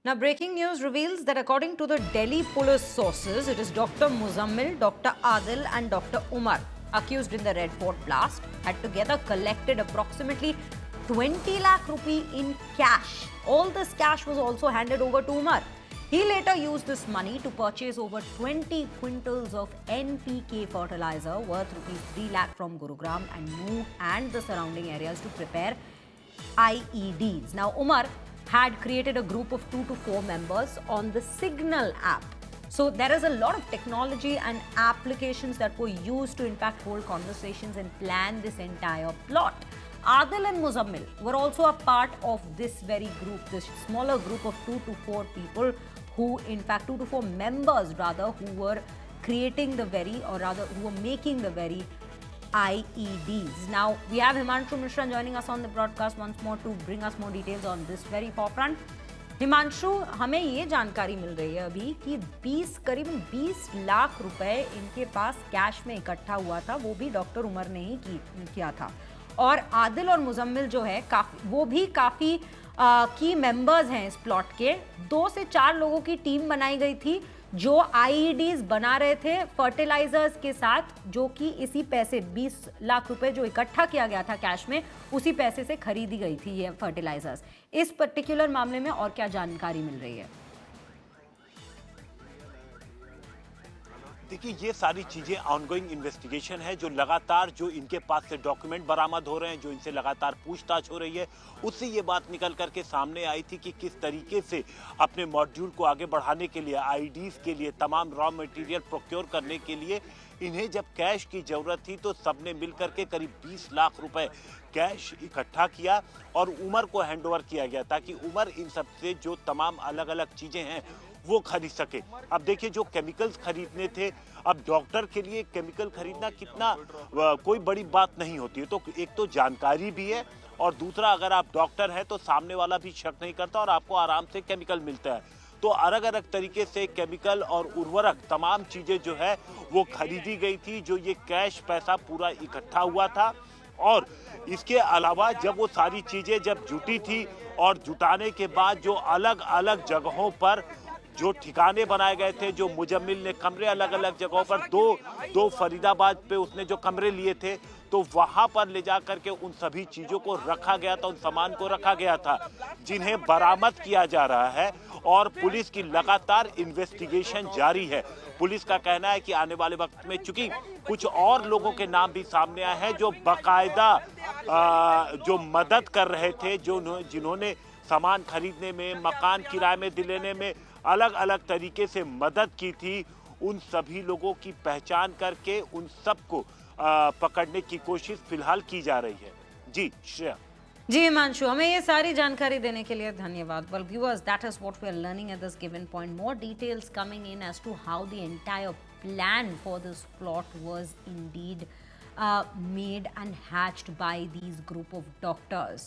Now, breaking news reveals that according to the Delhi police sources, it is Dr. Muzammil, Dr. Adil, and Dr. Umar, accused in the Red Fort blast, had together collected approximately 20 lakh rupee in cash. All this cash was also handed over to Umar. He later used this money to purchase over 20 quintals of NPK fertilizer worth rupees 3 lakh from Gurugram and the surrounding areas to prepare IEDs. Now, Umar had created a group of 2 to 4 members on the Signal app. So there is a lot of technology and applications that were used to in fact hold conversations and plan this entire plot. Adil and Muzammil were also a part of this very group, this smaller group of 2 to 4 people who in fact 2 to 4 members rather who were creating the very or rather who were making the very IEDs. Now, we have Himanshu Mishra joining us on the broadcast once more to bring us more details on this very forefront. Himanshu, हमें ये जानकारी मिल रही है अभी कि करीबन 20 लाख रुपए इनके पास कैश में इकट्ठा हुआ था, वो भी डॉक्टर उमर ने ही किया था। और आदिल और मुजम्मिल जो है वो भी काफ़ी की मेंबर्स हैं इस प्लॉट के। 2 से 4 लोगों की टीम बनाई गई थी जो आईईडीज बना रहे थे फर्टिलाइजर्स के साथ, जो कि इसी पैसे 20 लाख रुपए जो इकट्ठा किया गया था कैश में, उसी पैसे से खरीदी गई थी ये फर्टिलाइजर्स। इस पर्टिकुलर मामले में और क्या जानकारी मिल रही है? देखिए, ये सारी चीजें ऑनगोइंग इन्वेस्टिगेशन है। जो लगातार जो इनके पास से डॉक्यूमेंट बरामद हो रहे हैं, जो इनसे लगातार पूछताछ हो रही है, उससे ये बात निकल करके सामने आई थी कि किस तरीके से अपने मॉड्यूल को आगे बढ़ाने के लिए, आईडीज के लिए, तमाम रॉ मटेरियल प्रोक्योर करने के लिए इन्हें जब कैश की जरूरत थी तो सबने मिलकर के करीब 20 लाख रुपए कैश इकट्ठा किया और उमर को हैंडओवर किया गया ताकि उमर इन सब से जो तमाम अलग अलग चीजें हैं वो खरीद सके। अब देखिए, जो केमिकल्स खरीदने थे, अब डॉक्टर के लिए केमिकल खरीदना कितना कोई बड़ी बात नहीं होती है। तो एक तो जानकारी भी है और दूसरा अगर आप डॉक्टर हैं तो सामने वाला भी शक नहीं करता और आपको आराम से केमिकल मिलता है। तो अलग अलग तरीके से केमिकल और उर्वरक तमाम चीजें जो है वो खरीदी गई थी, जो ये कैश पैसा पूरा इकट्ठा हुआ था। और इसके अलावा जब वो सारी चीजें जब जुटी थी और जुटाने के बाद जो अलग अलग जगहों पर जो ठिकाने बनाए गए थे, जो मुजम्मिल ने कमरे अलग अलग जगहों पर दो फरीदाबाद पे उसने जो कमरे लिए थे, तो वहां पर ले जा करके उन सभी चीजों को रखा गया था, उन सामान को रखा गया था जिन्हें बरामद किया जा रहा है। और पुलिस की लगातार इन्वेस्टिगेशन जारी है। पुलिस का कहना है कि आने वाले वक्त में चूंकि कुछ और लोगों के नाम भी सामने आए हैं जो बाकायदा जो मदद कर रहे थे, जिन्होंने सामान खरीदने में, मकान किराए में दिलाने में अलग अलग तरीके से मदद की थी, उन सभी लोगों की पहचान करके उन सबको पकड़ने की कोशिश फिलहाल की जा रही है। जी श्रेया। जी हिमांशु, हमें ये सारी जानकारी देने के लिए धन्यवाद। Well viewers, that is what we are learning at this given point. More details coming in as to how the entire plan for this plot was indeed made and hatched by these group of doctors.